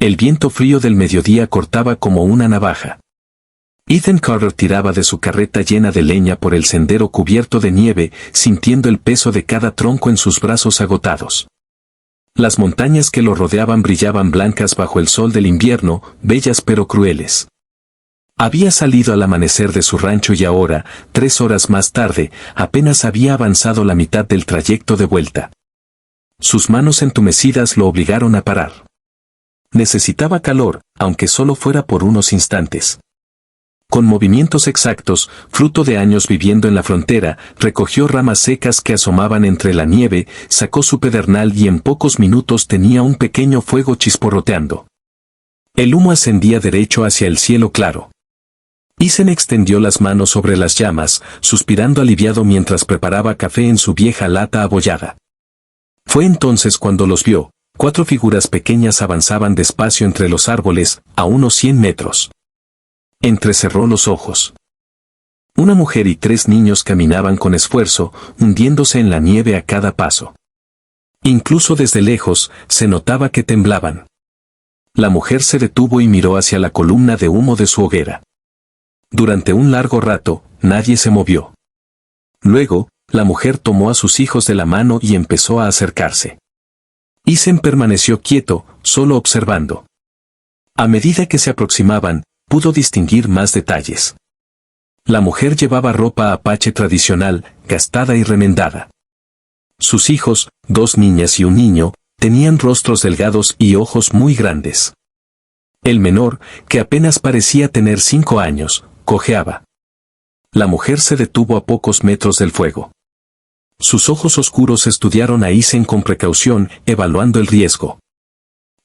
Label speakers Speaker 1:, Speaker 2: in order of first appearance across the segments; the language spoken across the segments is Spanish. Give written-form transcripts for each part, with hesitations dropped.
Speaker 1: El viento frío del mediodía cortaba como una navaja. Ethan Carter tiraba de su carreta llena de leña por el sendero cubierto de nieve, sintiendo el peso de cada tronco en sus brazos agotados. Las montañas que lo rodeaban brillaban blancas bajo el sol del invierno, bellas pero crueles. Había salido al amanecer de su rancho y ahora, 3 horas más tarde, apenas había avanzado la mitad del trayecto de vuelta. Sus manos entumecidas lo obligaron a parar. Necesitaba calor, aunque solo fuera por unos instantes. Con movimientos exactos, fruto de años viviendo en la frontera, recogió ramas secas que asomaban entre la nieve, sacó su pedernal y en pocos minutos tenía un pequeño fuego chisporroteando. El humo ascendía derecho hacia el cielo claro. Ethan extendió las manos sobre las llamas, suspirando aliviado mientras preparaba café en su vieja lata abollada. Fue entonces cuando los vio. 4 figuras pequeñas avanzaban despacio entre los árboles, a unos 100 metros. Entrecerró los ojos. Una mujer y 3 niños caminaban con esfuerzo, hundiéndose en la nieve a cada paso. Incluso desde lejos, se notaba que temblaban. La mujer se detuvo y miró hacia la columna de humo de su hoguera. Durante un largo rato, nadie se movió. Luego, la mujer tomó a sus hijos de la mano y empezó a acercarse. Ethan permaneció quieto, solo observando. A medida que se aproximaban, pudo distinguir más detalles. La mujer llevaba ropa apache tradicional, gastada y remendada. Sus hijos, 2 niñas y un niño, tenían rostros delgados y ojos muy grandes. El menor, que apenas parecía tener 5 años, cojeaba. La mujer se detuvo a pocos metros del fuego. Sus ojos oscuros estudiaron a Ethan con precaución, evaluando el riesgo.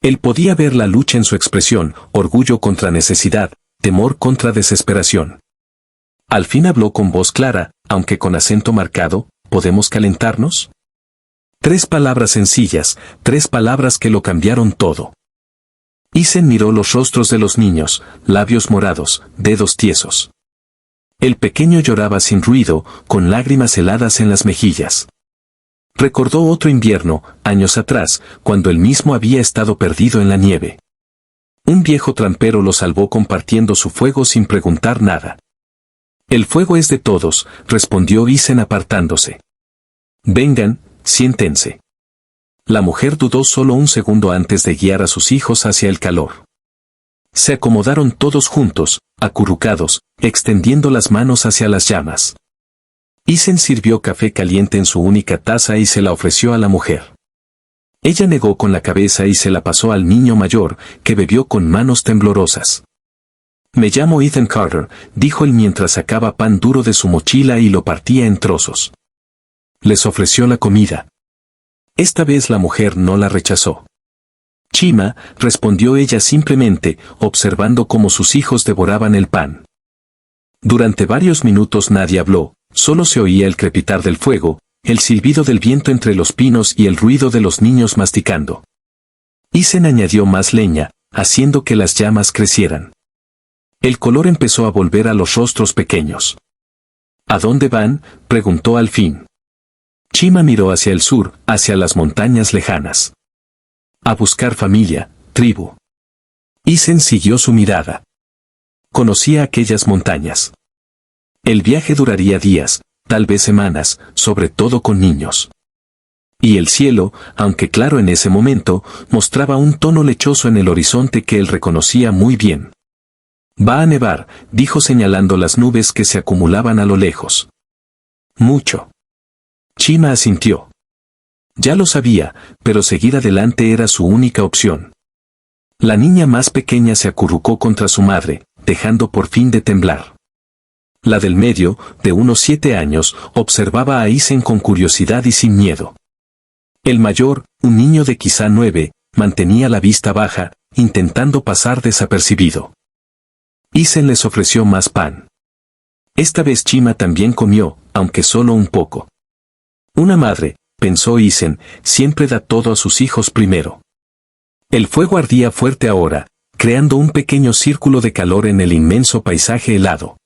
Speaker 1: Él podía ver la lucha en su expresión, orgullo contra necesidad, temor contra desesperación. Al fin habló con voz clara, aunque con acento marcado, ¿podemos calentarnos? 3 palabras sencillas, 3 palabras que lo cambiaron todo. Ethan miró los rostros de los niños, labios morados, dedos tiesos. El pequeño lloraba sin ruido, con lágrimas heladas en las mejillas. Recordó otro invierno, años atrás, cuando él mismo había estado perdido en la nieve. Un viejo trampero lo salvó compartiendo su fuego sin preguntar nada. El fuego es de todos, respondió Ethan apartándose. Vengan, siéntense. La mujer dudó solo un segundo antes de guiar a sus hijos hacia el calor. Se acomodaron todos juntos, acurrucados, extendiendo las manos hacia las llamas. Ethan sirvió café caliente en su única taza y se la ofreció a la mujer. Ella negó con la cabeza y se la pasó al niño mayor, que bebió con manos temblorosas. Me llamo Ethan Carter, dijo él mientras sacaba pan duro de su mochila y lo partía en trozos. Les ofreció la comida. Esta vez la mujer no la rechazó. Chima, respondió ella simplemente, observando cómo sus hijos devoraban el pan. Durante varios minutos nadie habló, solo se oía el crepitar del fuego, el silbido del viento entre los pinos y el ruido de los niños masticando. Ethan añadió más leña, haciendo que las llamas crecieran. El color empezó a volver a los rostros pequeños. ¿A dónde van?, preguntó al fin. Chima miró hacia el sur, hacia las montañas lejanas. A buscar familia, tribu. Ethan siguió su mirada. Conocía aquellas montañas. El viaje duraría días, tal vez semanas, sobre todo con niños. Y el cielo, aunque claro en ese momento, mostraba un tono lechoso en el horizonte que él reconocía muy bien. Va a nevar, dijo señalando las nubes que se acumulaban a lo lejos. Mucho. Chima asintió. Ya lo sabía, pero seguir adelante era su única opción. La niña más pequeña se acurrucó contra su madre, dejando por fin de temblar. La del medio, de unos 7 años, observaba a Ethan con curiosidad y sin miedo. El mayor, un niño de quizá 9, mantenía la vista baja, intentando pasar desapercibido. Ethan les ofreció más pan. Esta vez Chima también comió, aunque solo un poco. Una madre, pensó Ethan, siempre da todo a sus hijos primero. El fuego ardía fuerte ahora, creando un pequeño círculo de calor en el inmenso paisaje helado.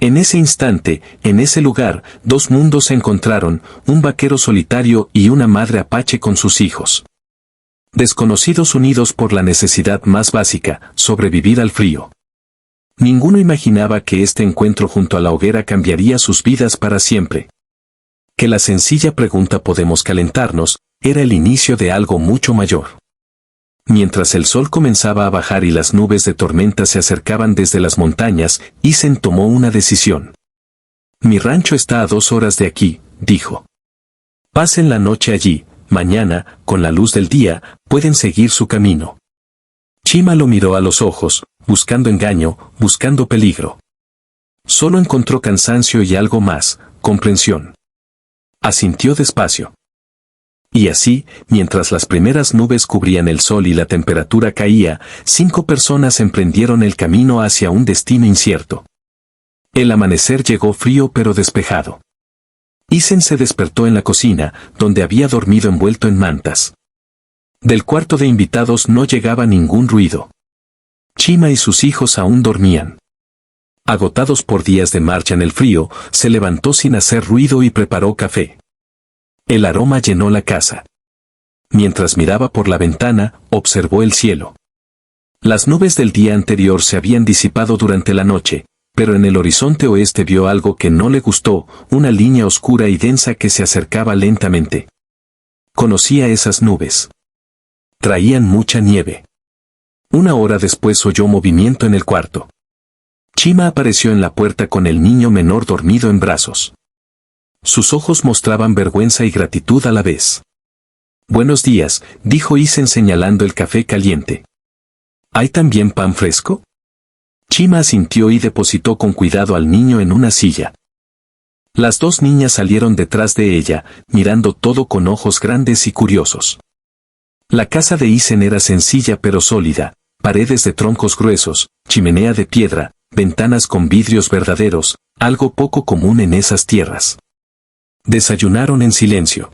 Speaker 1: En ese instante, en ese lugar, 2 mundos se encontraron, un vaquero solitario y una madre apache con sus hijos. Desconocidos unidos por la necesidad más básica, sobrevivir al frío. Ninguno imaginaba que este encuentro junto a la hoguera cambiaría sus vidas para siempre. Que la sencilla pregunta ¿podemos calentarnos? Era el inicio de algo mucho mayor. Mientras el sol comenzaba a bajar y las nubes de tormenta se acercaban desde las montañas, Isen tomó una decisión. Mi rancho está a 2 horas de aquí, dijo. Pasen la noche allí, mañana, con la luz del día, pueden seguir su camino. Chima lo miró a los ojos, buscando engaño, buscando peligro. Solo encontró cansancio y algo más, comprensión. Asintió despacio. Y así, mientras las primeras nubes cubrían el sol y la temperatura caía, 5 personas emprendieron el camino hacia un destino incierto. El amanecer llegó frío pero despejado. Isen se despertó en la cocina, donde había dormido envuelto en mantas. Del cuarto de invitados no llegaba ningún ruido. Chima y sus hijos aún dormían. Agotados por días de marcha en el frío, se levantó sin hacer ruido y preparó café. El aroma llenó la casa. Mientras miraba por la ventana, observó el cielo. Las nubes del día anterior se habían disipado durante la noche, pero en el horizonte oeste vio algo que no le gustó, una línea oscura y densa que se acercaba lentamente. Conocía esas nubes. Traían mucha nieve. 1 hora después oyó movimiento en el cuarto. Chima apareció en la puerta con el niño menor dormido en brazos. Sus ojos mostraban vergüenza y gratitud a la vez. Buenos días, dijo Isen señalando el café caliente. ¿Hay también pan fresco? Chima asintió y depositó con cuidado al niño en una silla. Las 2 niñas salieron detrás de ella, mirando todo con ojos grandes y curiosos. La casa de Isen era sencilla pero sólida, paredes de troncos gruesos, chimenea de piedra, ventanas con vidrios verdaderos, algo poco común en esas tierras. Desayunaron en silencio.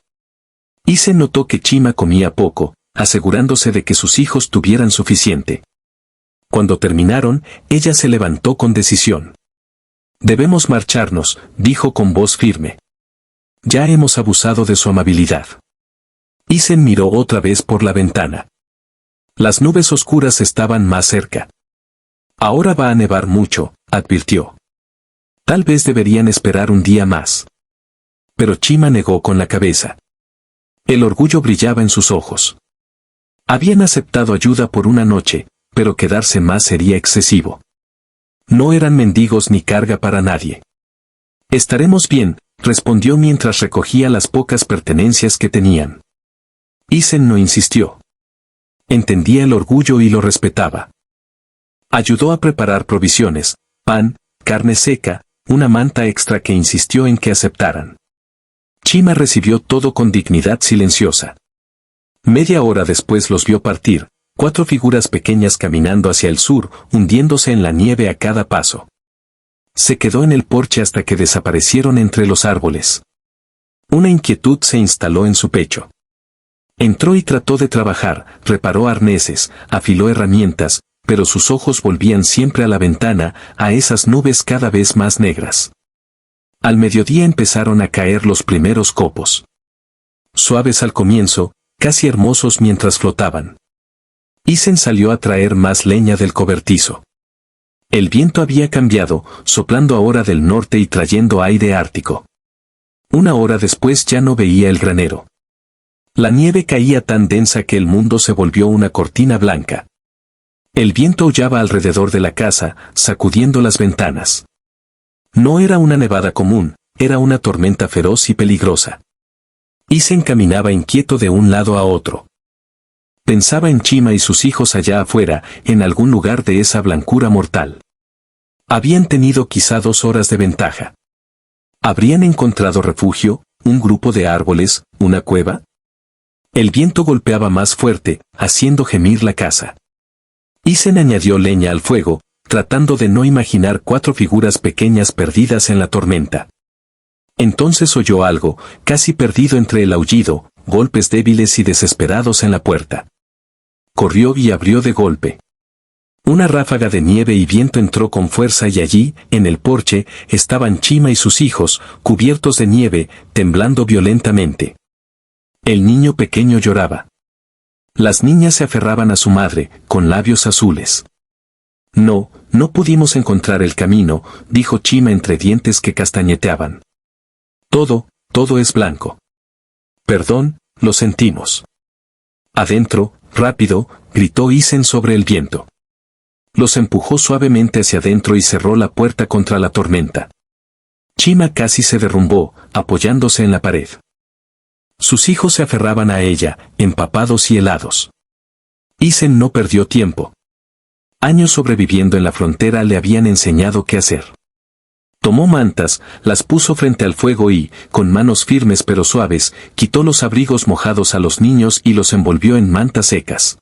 Speaker 1: Isen notó que Chima comía poco, asegurándose de que sus hijos tuvieran suficiente. Cuando terminaron, ella se levantó con decisión. Debemos marcharnos, dijo con voz firme. Ya hemos abusado de su amabilidad. Isen miró otra vez por la ventana. Las nubes oscuras estaban más cerca. Ahora va a nevar mucho, advirtió. Tal vez deberían esperar un día más. Pero Chima negó con la cabeza. El orgullo brillaba en sus ojos. Habían aceptado ayuda por una noche, pero quedarse más sería excesivo. No eran mendigos ni carga para nadie. Estaremos bien, respondió mientras recogía las pocas pertenencias que tenían. Isen no insistió. Entendía el orgullo y lo respetaba. Ayudó a preparar provisiones, pan, carne seca, una manta extra que insistió en que aceptaran. Chima recibió todo con dignidad silenciosa. Media hora después los vio partir, 4 figuras pequeñas caminando hacia el sur, hundiéndose en la nieve a cada paso. Se quedó en el porche hasta que desaparecieron entre los árboles. Una inquietud se instaló en su pecho. Entró y trató de trabajar, reparó arneses, afiló herramientas, pero sus ojos volvían siempre a la ventana, a esas nubes cada vez más negras. Al mediodía empezaron a caer los primeros copos. Suaves al comienzo, casi hermosos mientras flotaban. Isen salió a traer más leña del cobertizo. El viento había cambiado, soplando ahora del norte y trayendo aire ártico. 1 hora después ya no veía el granero. La nieve caía tan densa que el mundo se volvió una cortina blanca. El viento aullaba alrededor de la casa, sacudiendo las ventanas. No era una nevada común, era una tormenta feroz y peligrosa. Isen caminaba inquieto de un lado a otro. Pensaba en Chima y sus hijos allá afuera, en algún lugar de esa blancura mortal. Habían tenido quizá 2 horas de ventaja. ¿Habrían encontrado refugio, un grupo de árboles, una cueva? El viento golpeaba más fuerte, haciendo gemir la casa. Isen añadió leña al fuego, tratando de no imaginar 4 figuras pequeñas perdidas en la tormenta. Entonces oyó algo, casi perdido entre el aullido, golpes débiles y desesperados en la puerta. Corrió y abrió de golpe. Una ráfaga de nieve y viento entró con fuerza y allí, en el porche, estaban Chima y sus hijos, cubiertos de nieve, temblando violentamente. El niño pequeño lloraba. Las niñas se aferraban a su madre, con labios azules. No, no pudimos encontrar el camino, dijo Chima entre dientes que castañeteaban. Todo es blanco. Perdón, lo sentimos. Adentro, rápido, gritó Isen sobre el viento. Los empujó suavemente hacia adentro y cerró la puerta contra la tormenta. Chima casi se derrumbó, apoyándose en la pared. Sus hijos se aferraban a ella, empapados y helados. Isen no perdió tiempo. Años sobreviviendo en la frontera le habían enseñado qué hacer. Tomó mantas, las puso frente al fuego y, con manos firmes pero suaves, quitó los abrigos mojados a los niños y los envolvió en mantas secas.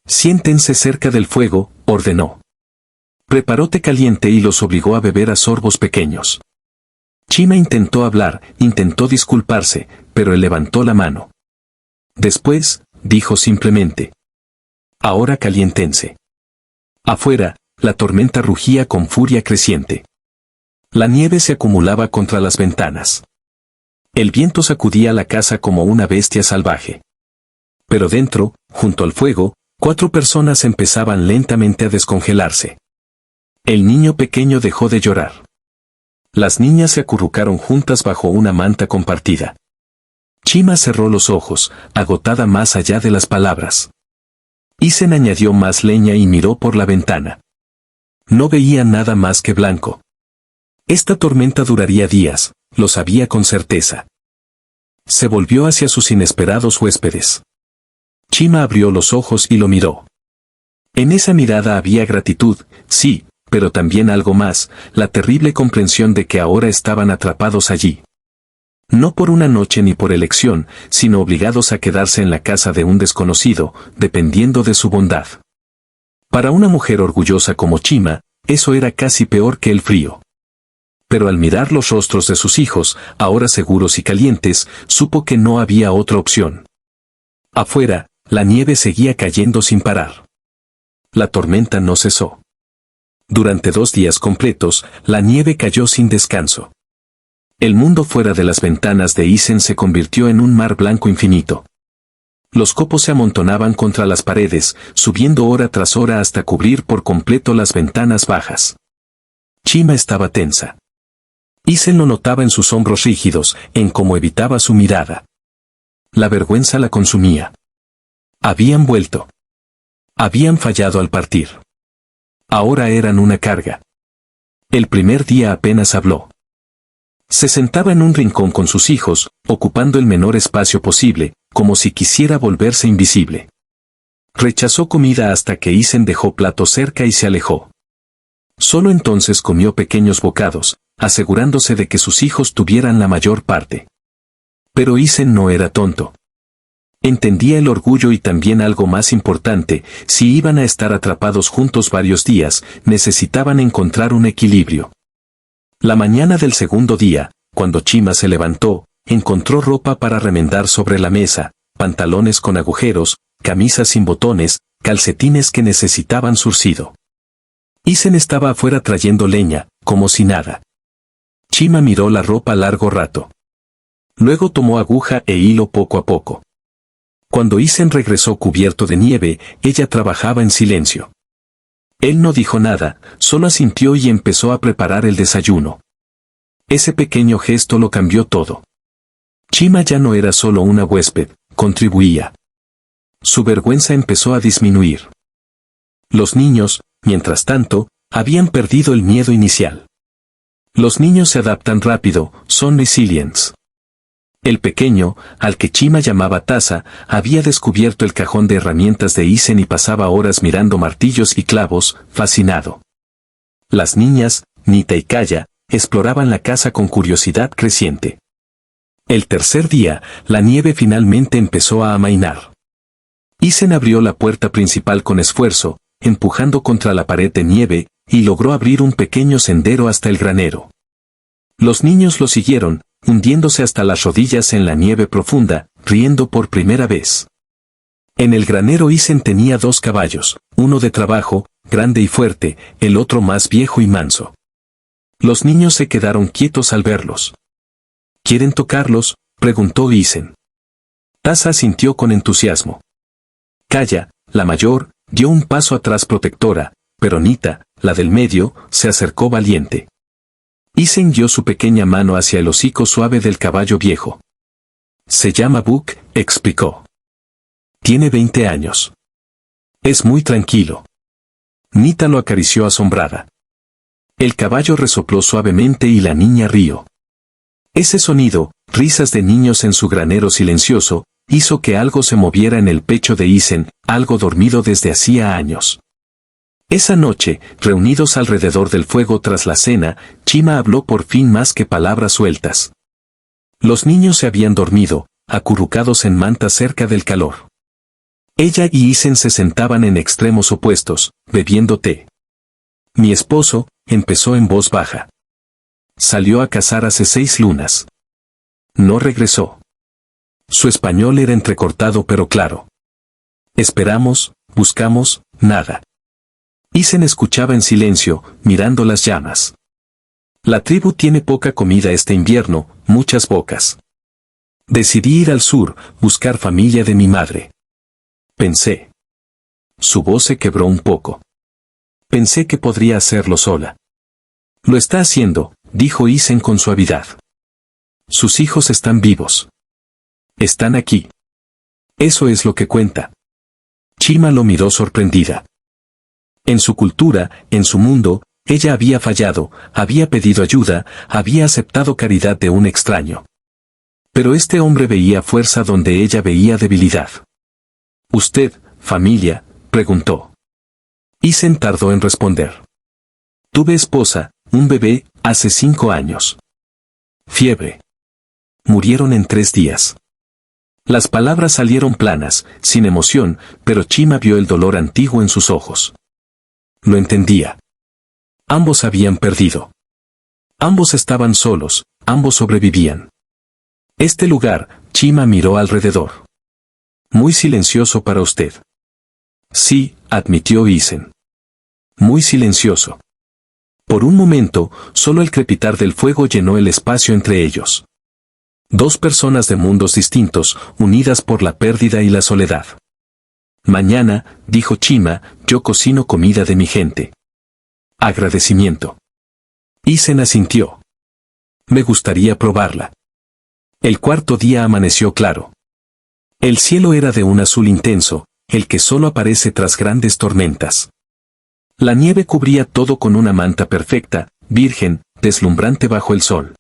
Speaker 1: Siéntense cerca del fuego, ordenó. Preparó té caliente y los obligó a beber a sorbos pequeños. Chima intentó hablar, intentó disculparse, pero él levantó la mano. Después, dijo simplemente. Ahora caliéntense. Afuera, la tormenta rugía con furia creciente. La nieve se acumulaba contra las ventanas. El viento sacudía la casa como una bestia salvaje. Pero dentro, junto al fuego, 4 personas empezaban lentamente a descongelarse. El niño pequeño dejó de llorar. Las niñas se acurrucaron juntas bajo una manta compartida. Chima cerró los ojos, agotada más allá de las palabras. Isen añadió más leña y miró por la ventana. No veía nada más que blanco. Esta tormenta duraría días, lo sabía con certeza. Se volvió hacia sus inesperados huéspedes. Chima abrió los ojos y lo miró. En esa mirada había gratitud, sí, pero también algo más, la terrible comprensión de que ahora estaban atrapados allí. No por una noche ni por elección, sino obligados a quedarse en la casa de un desconocido, dependiendo de su bondad. Para una mujer orgullosa como Chima, eso era casi peor que el frío. Pero al mirar los rostros de sus hijos, ahora seguros y calientes, supo que no había otra opción. Afuera, la nieve seguía cayendo sin parar. La tormenta no cesó. Durante 2 días completos, la nieve cayó sin descanso. El mundo fuera de las ventanas de Isen se convirtió en un mar blanco infinito. Los copos se amontonaban contra las paredes, subiendo hora tras hora hasta cubrir por completo las ventanas bajas. Chima estaba tensa. Isen lo notaba en sus hombros rígidos, en cómo evitaba su mirada. La vergüenza la consumía. Habían vuelto. Habían fallado al partir. Ahora eran una carga. El primer día apenas habló. Se sentaba en un rincón con sus hijos, ocupando el menor espacio posible, como si quisiera volverse invisible. Rechazó comida hasta que Isen dejó plato cerca y se alejó. Solo entonces comió pequeños bocados, asegurándose de que sus hijos tuvieran la mayor parte. Pero Isen no era tonto. Entendía el orgullo y también algo más importante, si iban a estar atrapados juntos varios días, necesitaban encontrar un equilibrio. La mañana del segundo día, cuando Chima se levantó, encontró ropa para remendar sobre la mesa, pantalones con agujeros, camisas sin botones, calcetines que necesitaban surcido. Isen estaba afuera trayendo leña, como si nada. Chima miró la ropa largo rato. Luego tomó aguja e hilo poco a poco. Cuando Isen regresó cubierto de nieve, ella trabajaba en silencio. Él no dijo nada, solo asintió y empezó a preparar el desayuno. Ese pequeño gesto lo cambió todo. Chima ya no era solo una huésped, contribuía. Su vergüenza empezó a disminuir. Los niños, mientras tanto, habían perdido el miedo inicial. Los niños se adaptan rápido, son resilients. El pequeño, al que Chima llamaba Taza, había descubierto el cajón de herramientas de Isen y pasaba horas mirando martillos y clavos, fascinado. Las niñas, Nita y Kaya, exploraban la casa con curiosidad creciente. El tercer día, la nieve finalmente empezó a amainar. Isen abrió la puerta principal con esfuerzo, empujando contra la pared de nieve, y logró abrir un pequeño sendero hasta el granero. Los niños lo siguieron, hundiéndose hasta las rodillas en la nieve profunda, riendo por primera vez. En el granero Isen tenía 2 caballos, uno de trabajo, grande y fuerte, el otro más viejo y manso. Los niños se quedaron quietos al verlos. ¿Quieren tocarlos?, preguntó Isen. Taza asintió con entusiasmo. Calla, la mayor, dio un paso atrás protectora, pero Nita, la del medio, se acercó valiente. Isen guió su pequeña mano hacia el hocico suave del caballo viejo. Se llama Book, explicó. Tiene 20 años. Es muy tranquilo. Nita lo acarició asombrada. El caballo resopló suavemente y la niña rió. Ese sonido, risas de niños en su granero silencioso, hizo que algo se moviera en el pecho de Isen, algo dormido desde hacía años. Esa noche, reunidos alrededor del fuego tras la cena, Chima habló por fin más que palabras sueltas. Los niños se habían dormido, acurrucados en mantas cerca del calor. Ella y Isen se sentaban en extremos opuestos, bebiendo té. Mi esposo, empezó en voz baja. Salió a cazar hace 6 lunas. No regresó. Su español era entrecortado pero claro. Esperamos, buscamos, nada. Isen escuchaba en silencio, mirando las llamas. La tribu tiene poca comida este invierno, muchas bocas. Decidí ir al sur, buscar familia de mi madre. Pensé. Su voz se quebró un poco. Pensé que podría hacerlo sola. Lo está haciendo, dijo Isen con suavidad. Sus hijos están vivos. Están aquí. Eso es lo que cuenta. Chima lo miró sorprendida. En su cultura, en su mundo, ella había fallado, había pedido ayuda, había aceptado caridad de un extraño. Pero este hombre veía fuerza donde ella veía debilidad. ¿Usted, familia?, preguntó. Isen tardó en responder. Tuve esposa, un bebé, hace 5 años. Fiebre. Murieron en 3 días. Las palabras salieron planas, sin emoción, pero Chima vio el dolor antiguo en sus ojos. Lo entendía. Ambos habían perdido. Ambos estaban solos, ambos sobrevivían. Este lugar, Chima miró alrededor. Muy silencioso para usted. Sí, admitió Isen. Muy silencioso. Por un momento, solo el crepitar del fuego llenó el espacio entre ellos. 2 personas de mundos distintos, unidas por la pérdida y la soledad. Mañana, dijo Chima, yo cocino comida de mi gente. Agradecimiento. Isen asintió. Me gustaría probarla. El 4.º día amaneció claro. El cielo era de un azul intenso, el que solo aparece tras grandes tormentas. La nieve cubría todo con una manta perfecta, virgen, deslumbrante bajo el sol.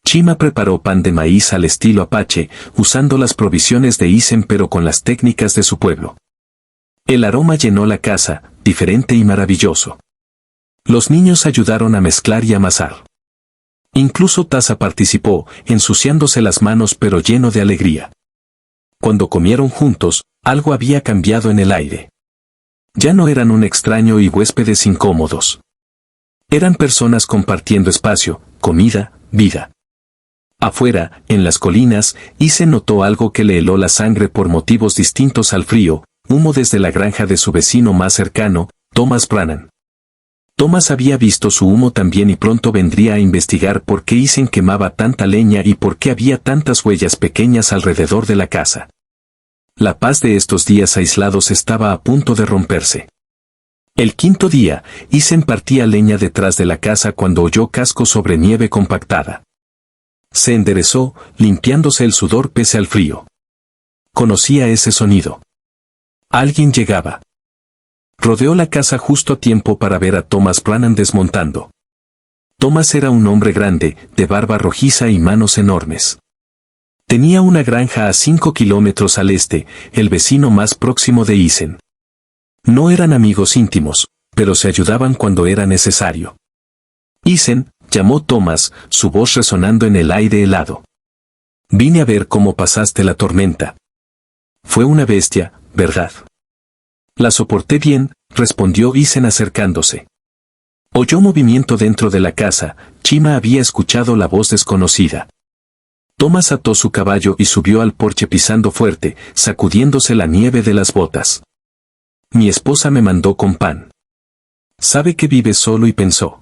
Speaker 1: Chima preparó pan de maíz al estilo apache, usando las provisiones de Isen pero con las técnicas de su pueblo. El aroma llenó la casa, diferente y maravilloso. Los niños ayudaron a mezclar y amasar. Incluso Taza participó, ensuciándose las manos pero lleno de alegría. Cuando comieron juntos, algo había cambiado en el aire. Ya no eran un extraño y huéspedes incómodos. Eran personas compartiendo espacio, comida, vida. Afuera, en las colinas, Isen notó algo que le heló la sangre por motivos distintos al frío, humo desde la granja de su vecino más cercano, Thomas Brannan. Thomas había visto su humo también y pronto vendría a investigar por qué Isen quemaba tanta leña y por qué había tantas huellas pequeñas alrededor de la casa. La paz de estos días aislados estaba a punto de romperse. El 5.º día, Isen partía leña detrás de la casa cuando oyó cascos sobre nieve compactada. Se enderezó, limpiándose el sudor pese al frío. Conocía ese sonido. Alguien llegaba. Rodeó la casa justo a tiempo para ver a Thomas Brannan desmontando. Thomas era un hombre grande, de barba rojiza y manos enormes. Tenía una granja a 5 kilómetros al este, el vecino más próximo de Isen. No eran amigos íntimos, pero se ayudaban cuando era necesario. Isen, llamó Thomas, su voz resonando en el aire helado. Vine a ver cómo pasaste la tormenta. Fue una bestia, ¿verdad? La soporté bien, respondió Isen acercándose. Oyó movimiento dentro de la casa, Chima había escuchado la voz desconocida. Thomas ató su caballo y subió al porche pisando fuerte, sacudiéndose la nieve de las botas. Mi esposa me mandó con pan. Sabe que vive solo y pensó.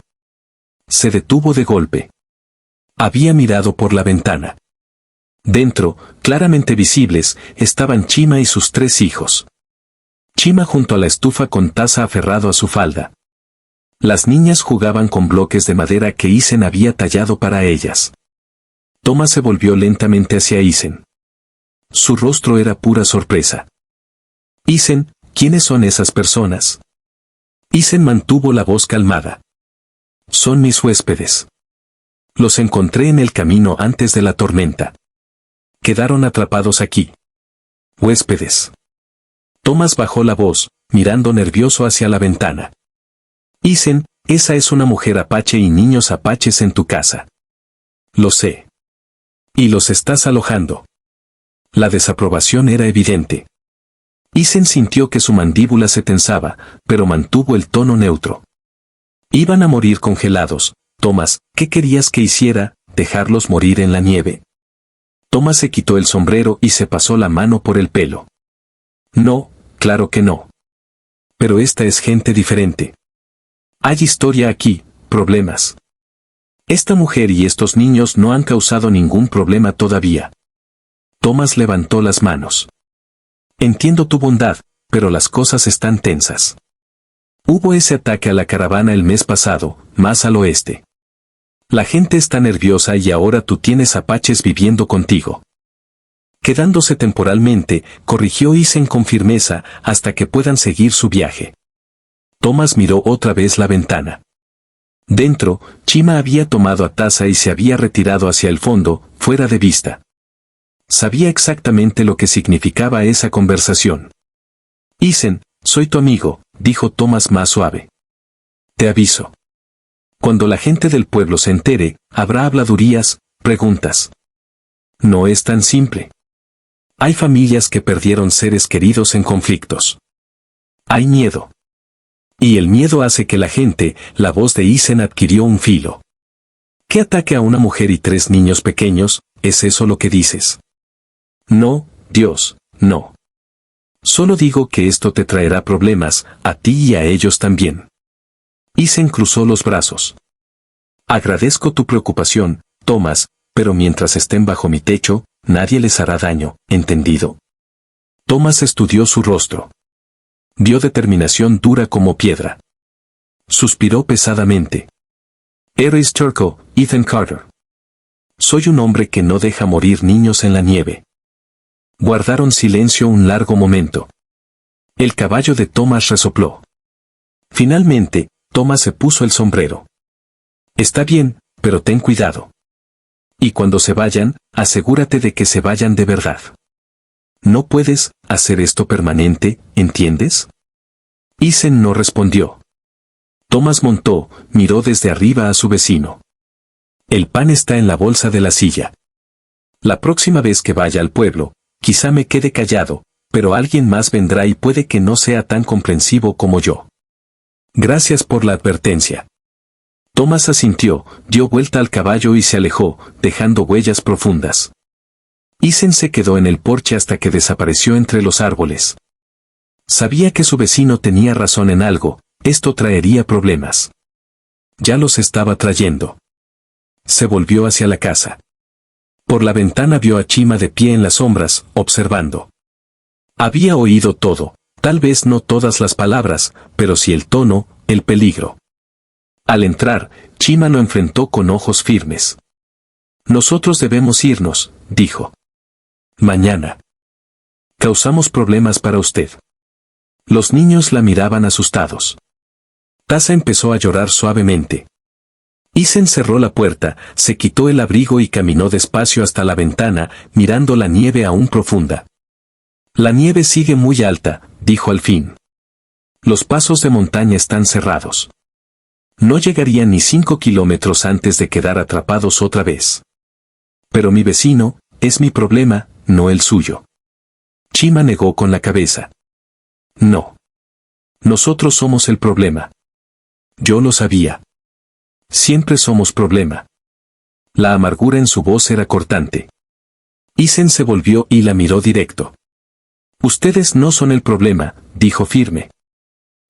Speaker 1: Se detuvo de golpe. Había mirado por la ventana. Dentro, claramente visibles, estaban Chima y sus 3 hijos. Chima junto a la estufa con Taza aferrado a su falda. Las niñas jugaban con bloques de madera que Isen había tallado para ellas. Thomas se volvió lentamente hacia Isen. Su rostro era pura sorpresa. Isen, ¿quiénes son esas personas? Isen mantuvo la voz calmada. Son mis huéspedes. Los encontré en el camino antes de la tormenta. Quedaron atrapados aquí. Huéspedes. Thomas bajó la voz, mirando nervioso hacia la ventana. Isen, esa es una mujer apache y niños apaches en tu casa. Lo sé. Y los estás alojando. La desaprobación era evidente. Isen sintió que su mandíbula se tensaba, pero mantuvo el tono neutro. Iban a morir congelados. Thomas, ¿qué querías que hiciera? ¿Dejarlos morir en la nieve? Thomas se quitó el sombrero y se pasó la mano por el pelo. No, claro que no. Pero esta es gente diferente. Hay historia aquí, problemas. Esta mujer y estos niños no han causado ningún problema todavía. Thomas levantó las manos. Entiendo tu bondad, pero las cosas están tensas. Hubo ese ataque a la caravana el mes pasado, más al oeste. La gente está nerviosa y ahora tú tienes apaches viviendo contigo. Quedándose temporalmente, corrigió Isen con firmeza, hasta que puedan seguir su viaje. Thomas miró otra vez la ventana. Dentro, Chima había tomado a Taza y se había retirado hacia el fondo, fuera de vista. Sabía exactamente lo que significaba esa conversación. Isen, soy tu amigo, dijo Thomas más suave. Te aviso. Cuando la gente del pueblo se entere, habrá habladurías, preguntas. No es tan simple. Hay familias que perdieron seres queridos en conflictos. Hay miedo. Y el miedo hace que la voz de Isen adquirió un filo. ¿Qué ataque a una mujer y 3 niños pequeños? ¿Es eso lo que dices? No, Dios, no. Solo digo que esto te traerá problemas, a ti y a ellos también. Isen cruzó los brazos. Agradezco tu preocupación, Thomas, pero mientras estén bajo mi techo, nadie les hará daño, ¿entendido? Thomas estudió su rostro. Vio determinación dura como piedra. Suspiró pesadamente. Eres Turco, Ethan Carter. Soy un hombre que no deja morir niños en la nieve. Guardaron silencio un largo momento. El caballo de Thomas resopló. Finalmente, Thomas se puso el sombrero. Está bien, pero ten cuidado. Y cuando se vayan, asegúrate de que se vayan de verdad. No puedes hacer esto permanente, ¿entiendes? Isen no respondió. Thomas montó, miró desde arriba a su vecino. El pan está en la bolsa de la silla. La próxima vez que vaya al pueblo, quizá me quede callado, pero alguien más vendrá y puede que no sea tan comprensivo como yo. Gracias por la advertencia. Thomas asintió, dio vuelta al caballo y se alejó, dejando huellas profundas. Isen se quedó en el porche hasta que desapareció entre los árboles. Sabía que su vecino tenía razón en algo, esto traería problemas. Ya los estaba trayendo. Se volvió hacia la casa. Por la ventana vio a Chima de pie en las sombras, observando. Había oído todo, tal vez no todas las palabras, pero sí el tono, el peligro. Al entrar, Chima lo enfrentó con ojos firmes. Nosotros debemos irnos, dijo. Mañana. Causamos problemas para usted. Los niños la miraban asustados. Taza empezó a llorar suavemente. Isen cerró la puerta, se quitó el abrigo y caminó despacio hasta la ventana, mirando la nieve aún profunda. La nieve sigue muy alta, dijo al fin. Los pasos de montaña están cerrados. No llegarían ni 5 kilómetros antes de quedar atrapados otra vez. Pero mi vecino, es mi problema, no el suyo. Chima negó con la cabeza. No. Nosotros somos el problema. Yo lo sabía. Siempre somos problema. La amargura en su voz era cortante. Isen se volvió y la miró directo. Ustedes no son el problema, dijo firme.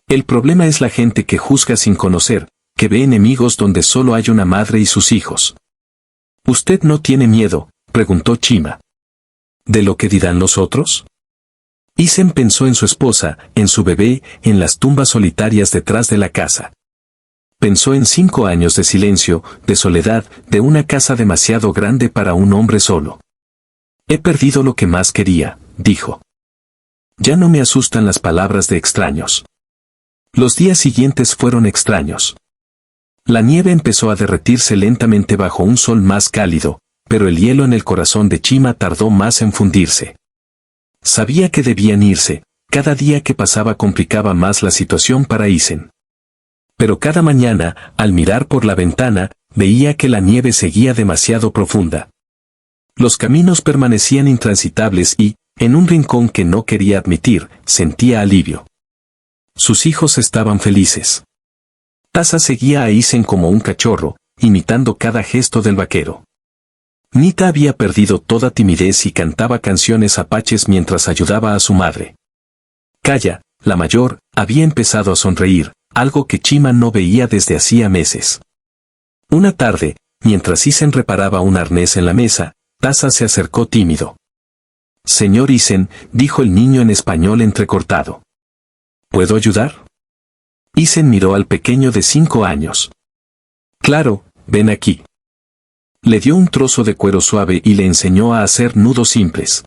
Speaker 1: El problema es la gente que juzga sin conocer, que ve enemigos donde solo hay una madre y sus hijos. ¿Usted no tiene miedo?, preguntó Chima. ¿De lo que dirán los otros? Isen pensó en su esposa, en su bebé, en las tumbas solitarias detrás de la casa. Pensó en 5 años de silencio, de soledad, de una casa demasiado grande para un hombre solo. He perdido lo que más quería, dijo. Ya no me asustan las palabras de extraños. Los días siguientes fueron extraños. La nieve empezó a derretirse lentamente bajo un sol más cálido, pero el hielo en el corazón de Chima tardó más en fundirse. Sabía que debían irse, cada día que pasaba complicaba más la situación para Isen. Pero cada mañana, al mirar por la ventana, veía que la nieve seguía demasiado profunda. Los caminos permanecían intransitables y, en un rincón que no quería admitir, sentía alivio. Sus hijos estaban felices. Tasa seguía a Isen como un cachorro, imitando cada gesto del vaquero. Nita había perdido toda timidez y cantaba canciones apaches mientras ayudaba a su madre. Kaya, la mayor, había empezado a sonreír, algo que Chima no veía desde hacía meses. Una tarde, mientras Isen reparaba un arnés en la mesa, Tasa se acercó tímido. «Señor Isen», dijo el niño en español entrecortado. «¿Puedo ayudar?» Isen miró al pequeño de 5 años. «Claro, ven aquí». Le dio un trozo de cuero suave y le enseñó a hacer nudos simples.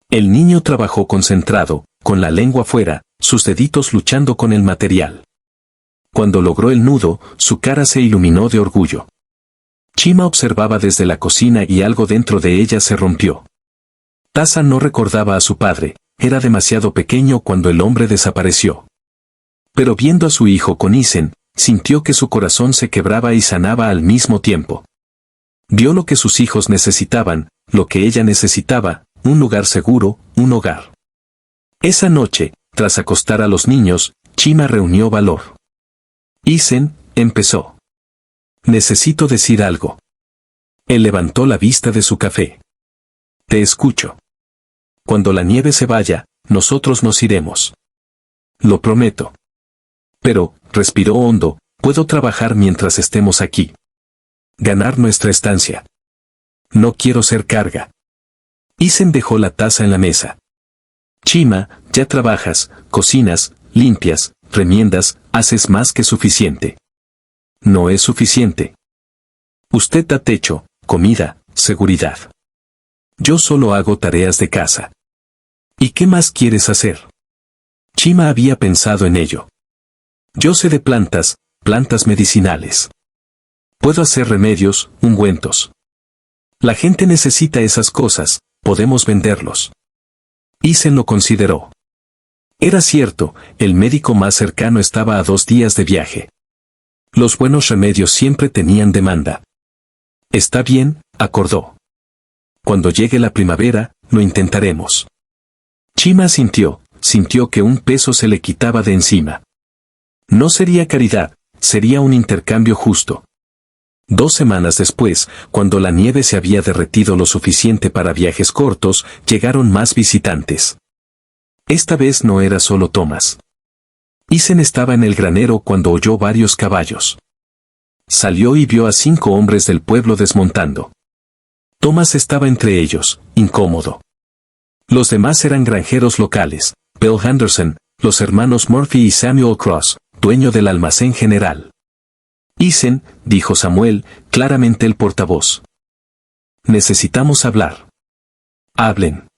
Speaker 1: El niño trabajó concentrado, con la lengua fuera, sus deditos luchando con el material. Cuando logró el nudo, su cara se iluminó de orgullo. Chima observaba desde la cocina y algo dentro de ella se rompió. Tasa no recordaba a su padre, era demasiado pequeño cuando el hombre desapareció. Pero viendo a su hijo con Isen, sintió que su corazón se quebraba y sanaba al mismo tiempo. Vio lo que sus hijos necesitaban, lo que ella necesitaba, un lugar seguro, un hogar. Esa noche, tras acostar a los niños, Chima reunió valor. Isen, empezó. Necesito decir algo. Él levantó la vista de su café. Te escucho. Cuando la nieve se vaya, nosotros nos iremos. Lo prometo. Pero, respiró hondo, puedo trabajar mientras estemos aquí. Ganar nuestra estancia. No quiero ser carga. Isen dejó la taza en la mesa. Chima, ya trabajas, cocinas, limpias, remiendas, haces más que suficiente. No es suficiente. Usted da techo, comida, seguridad. Yo solo hago tareas de casa. ¿Y qué más quieres hacer? Chima había pensado en ello. Yo sé de plantas, plantas medicinales. Puedo hacer remedios, ungüentos. La gente necesita esas cosas, podemos venderlos. Isen lo consideró. Era cierto, el médico más cercano estaba a 2 días de viaje. Los buenos remedios siempre tenían demanda. Está bien, acordó. Cuando llegue la primavera, lo intentaremos. Chima sintió que un peso se le quitaba de encima. No sería caridad, sería un intercambio justo. 2 semanas después, cuando la nieve se había derretido lo suficiente para viajes cortos, llegaron más visitantes. Esta vez no era solo Thomas. Isen estaba en el granero cuando oyó varios caballos. Salió y vio a 5 hombres del pueblo desmontando. Thomas estaba entre ellos, incómodo. Los demás eran granjeros locales, Bill Henderson, los hermanos Murphy y Samuel Cross, dueño del almacén general. Isen, dijo Samuel, claramente el portavoz. Necesitamos hablar. Hablen.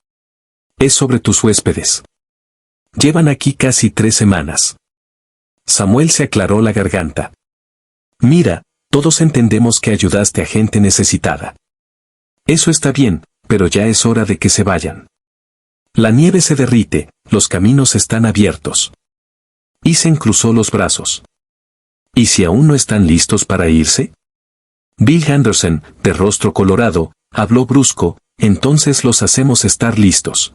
Speaker 1: Es sobre tus huéspedes. Llevan aquí casi 3 semanas. Samuel se aclaró la garganta. Mira, todos entendemos que ayudaste a gente necesitada. Eso está bien, pero ya es hora de que se vayan. La nieve se derrite, los caminos están abiertos. Isen cruzó los brazos. ¿Y si aún no están listos para irse? Bill Henderson, de rostro colorado, habló brusco, entonces los hacemos estar listos.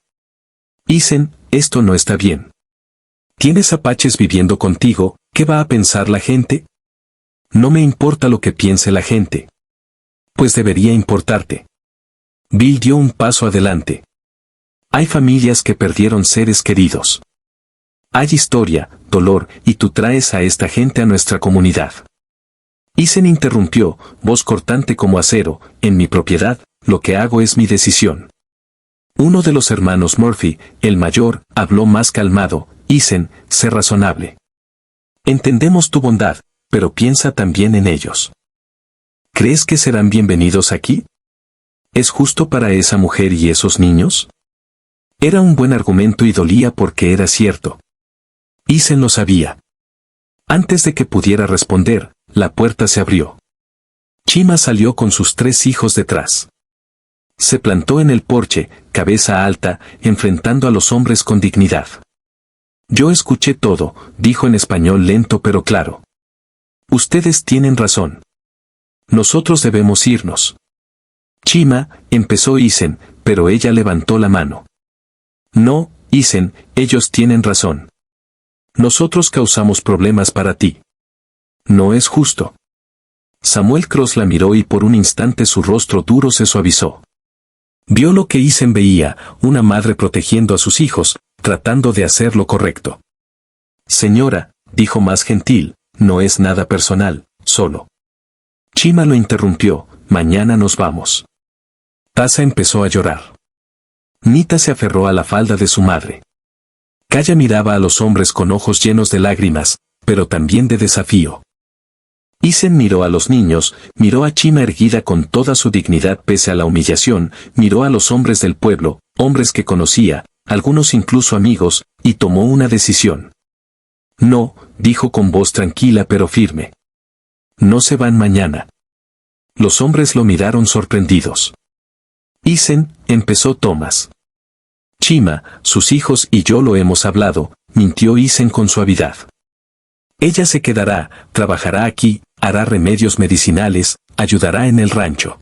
Speaker 1: Isen, esto no está bien. ¿Tienes apaches viviendo contigo? ¿Qué va a pensar la gente? No me importa lo que piense la gente. Pues debería importarte. Bill dio un paso adelante. Hay familias que perdieron seres queridos. Hay historia, dolor, y tú traes a esta gente a nuestra comunidad. Isen interrumpió, voz cortante como acero, en mi propiedad, lo que hago es mi decisión. Uno de los hermanos Murphy, el mayor, habló más calmado. Isen, sé razonable. Entendemos tu bondad, pero piensa también en ellos. ¿Crees que serán bienvenidos aquí? ¿Es justo para esa mujer y esos niños? Era un buen argumento y dolía porque era cierto. Isen lo sabía. Antes de que pudiera responder, la puerta se abrió. Chima salió con sus 3 hijos detrás. Se plantó en el porche, cabeza alta, enfrentando a los hombres con dignidad. Yo escuché todo, dijo en español lento pero claro. Ustedes tienen razón. Nosotros debemos irnos. Chima, empezó Isen, pero ella levantó la mano. No, Isen, ellos tienen razón. Nosotros causamos problemas para ti. No es justo. Samuel Cross la miró y por un instante su rostro duro se suavizó. Vio lo que Isen veía, una madre protegiendo a sus hijos, tratando de hacer lo correcto. Señora, dijo más gentil, no es nada personal, solo. Chima lo interrumpió, mañana nos vamos. Tasa empezó a llorar. Nita se aferró a la falda de su madre. Kaya miraba a los hombres con ojos llenos de lágrimas, pero también de desafío. Isen miró a los niños, miró a Chima erguida con toda su dignidad pese a la humillación, miró a los hombres del pueblo, hombres que conocía, algunos incluso amigos, y tomó una decisión. No, dijo con voz tranquila pero firme. No se van mañana. Los hombres lo miraron sorprendidos. Isen, empezó Thomas. Chima, sus hijos y yo lo hemos hablado, mintió Isen con suavidad. Ella se quedará, trabajará aquí, hará remedios medicinales, ayudará en el rancho.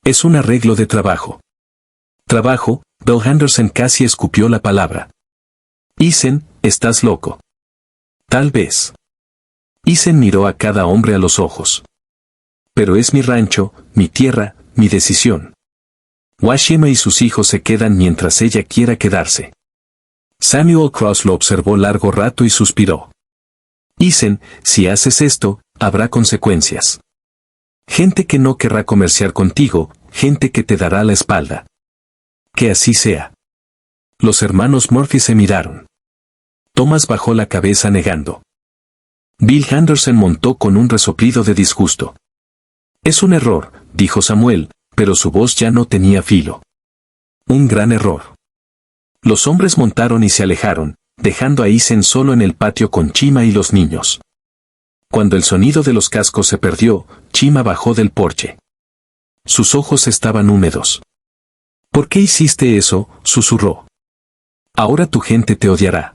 Speaker 1: Es un arreglo de trabajo. Trabajo, Bill Henderson casi escupió la palabra. Isen, estás loco. Tal vez. Isen miró a cada hombre a los ojos. Pero es mi rancho, mi tierra, mi decisión. Washima y sus hijos se quedan mientras ella quiera quedarse. Samuel Cross lo observó largo rato y suspiró. Isen, si haces esto, habrá consecuencias. Gente que no querrá comerciar contigo, gente que te dará la espalda. Que así sea. Los hermanos Murphy se miraron. Thomas bajó la cabeza negando. Bill Henderson montó con un resoplido de disgusto. Es un error, dijo Samuel, pero su voz ya no tenía filo. Un gran error. Los hombres montaron y se alejaron, dejando a Isen solo en el patio con Chima y los niños. Cuando el sonido de los cascos se perdió, Chima bajó del porche. Sus ojos estaban húmedos. ¿Por qué hiciste eso?, susurró. Ahora tu gente te odiará.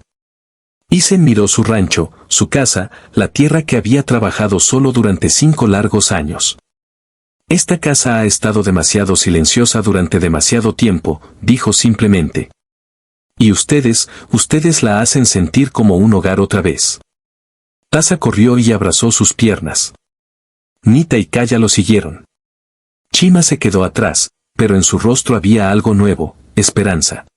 Speaker 1: Isen miró su rancho, su casa, la tierra que había trabajado solo durante 5 largos años. Esta casa ha estado demasiado silenciosa durante demasiado tiempo, dijo simplemente. Y ustedes la hacen sentir como un hogar otra vez. Tasa corrió y abrazó sus piernas. Nita y Kaya lo siguieron. Chima se quedó atrás, pero en su rostro había algo nuevo, esperanza.